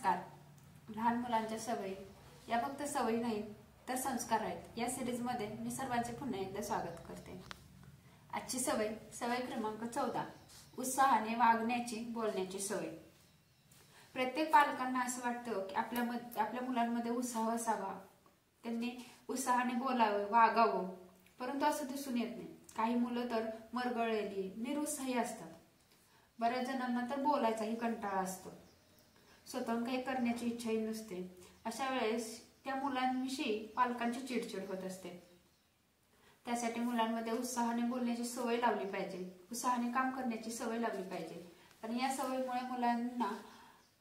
नमस्कार. लहान मुलांच्या सवयी या फक्त सवयी नाहीत तर संस्कार आहेत. या सिरीज मध्ये मी सर्वांचे पुन्हा एकदा स्वागत करते. आजची सवय क्रमांक 14, उत्साहाने वागण्याची बोलण्याची सवय. प्रत्येक पालकांना असं वाटतं की आपल्या मुलांमध्ये उत्साह असावा, त्यांनी उत्साहाने बोलावं, वागावं, परंतु असं दिसून येत नाही. काही मुलं तर मरगळलेली, निरुत्साही असतात. बऱ्याच जणांना तर बोलायचाही कंटाळा असतो, स्वतःहून काही करण्याची इच्छाही नसते. अशा वेळेस त्या मुलांविषयी पालकांची चिडचिड होत असते. त्यासाठी मुलांमध्ये उत्साहाने बोलण्याची सवय लावली पाहिजे, उत्साहाने काम करण्याची सवय लावली पाहिजे. आणि या सवयीमुळे मुलांना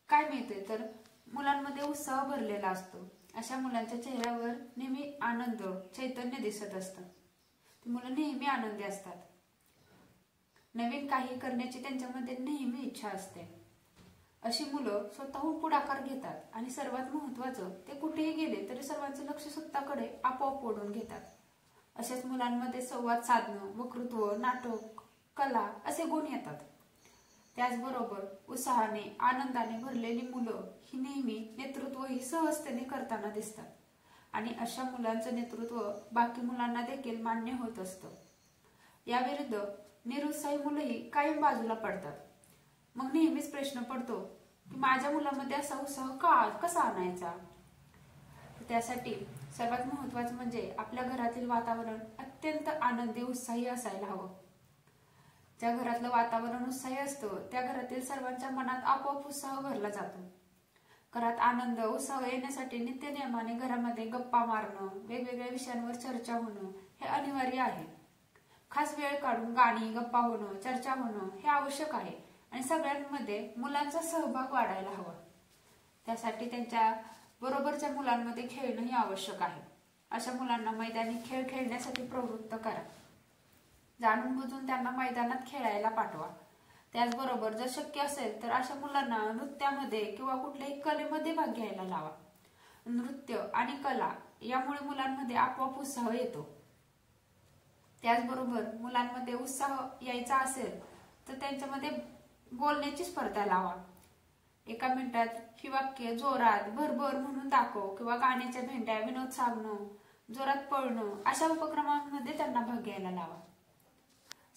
काय मिळते तर मुलांमध्ये उत्साह भरलेला असतो. अशा मुलांच्या चेहऱ्यावर नेहमी आनंद, चैतन्य दिसत असतं. ती मुलं नेहमी आनंदी असतात. नवीन काही करण्याची त्यांच्यामध्ये नेहमी इच्छा असते. अशी मुलं स्वतःहून पुढाकार घेतात आणि सर्वात महत्त्वाचं, ते कुठेही गेले तरी सर्वांचं लक्ष स्वतःकडे आपोआप ओढून घेतात. अशाच मुलांमध्ये संवाद साधणं, वक्तृत्व, नाटक, कला असे गुण येतात. त्याचबरोबर उत्साहाने, आनंदाने भरलेली मुलं ही नेहमी नेतृत्वही सहजतेने करताना दिसतात. आणि अशा मुलांचं नेतृत्व बाकी मुलांना देखील मान्य होत असतं. याविरुद्ध निरुत्साही मुलंही कायम बाजूला पडतात. मग नेहमीच प्रश्न पडतो की माझ्या मुलामध्ये असा उत्साह कसा आणायचा. त्यासाठी सर्वात महत्त्वाचं म्हणजे आपल्या घरातील वातावरण अत्यंत आनंदी, उत्साही असायला हवं. ज्या घरातलं वातावरण उत्साही असतं त्या घरातील सर्वांच्या मनात आपोआप उत्साह भरला जातो. घरात आनंद, उत्साह येण्यासाठी नित्य नियमाने घरामध्ये गप्पा मारणं, वेगवेगळ्या विषयांवर चर्चा होणं हे अनिवार्य आहे. खास वेळ काढून गाणी, गप्पा होणं, चर्चा होणं हे आवश्यक आहे. आणि सगळ्यांमध्ये मुलांचा सहभाग वाढायला हवा. त्यासाठी त्यांच्या बरोबरच्या मुलांमध्ये खेळणंही आवश्यक आहे. अशा मुलांना मैदानी खेळ खेळण्यासाठी प्रवृत्त करा. जाणून बुजून त्यांना मैदानात खेळायला पाठवा. त्याचबरोबर जर शक्य असेल तर अशा मुलांना नृत्यामध्ये किंवा कुठल्याही कलेमध्ये भाग घ्यायला लावा. नृत्य आणि कला यामुळे मुलांमध्ये आपोआप उत्साह येतो. त्याचबरोबर मुलांमध्ये उत्साह यायचा असेल तर त्यांच्यामध्ये बोलण्याची स्पर्धा लावा. एका मिनिटात ही वाक्य जोरात, भरभर म्हणून दाखव किंवा गाण्याच्या भेंड्या, विनोद सांगणं, जोरात पळणं अशा उपक्रमांमध्ये त्यांना भाग घ्यायला लावा.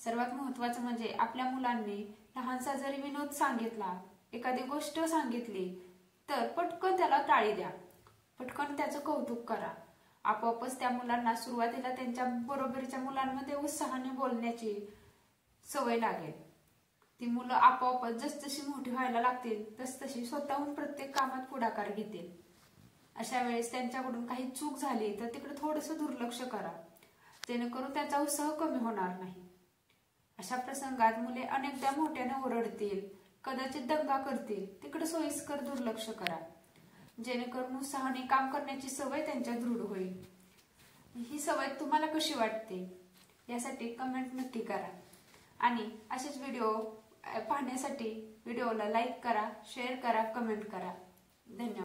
सर्वात महत्त्वाचं म्हणजे आपल्या मुलांनी लहानसा जरी विनोद सांगितला, एखादी गोष्ट सांगितली तर पटकन त्याला टाळी द्या, पटकन त्याचं कौतुक करा. आपोआपच त्या मुलांना सुरुवातीला त्यांच्या बरोबरीच्या मुलांमध्ये उत्साहाने बोलण्याची सवय लागेल. ती मुलं आपोआपच जसजशी मोठी व्हायला लागतील तसतशी स्वतःहून प्रत्येक कामात पुढाकार घेतील. अशा वेळेस त्यांच्याकडून काही चूक झाली तर तिकडे थोडंसं दुर्लक्ष करा, जेणेकरून त्याचा उत्साह कमी होणार नाही. अशा प्रसंगात मुले अनेकदा मोठ्याने ओरडतील, कदाचित दंगा करतील, तिकडे सोयीस्कर दुर्लक्ष करा, जेणेकरून उत्साहाने काम करण्याची सवय त्यांच्या दृढ होईल. ही सवय तुम्हाला कशी वाटते यासाठी कमेंट नक्की करा. आणि असेच व्हिडिओ पाहण्यासाठी व्हिडिओला लाईक करा, शेअर करा, कमेंट करा. धन्यवाद.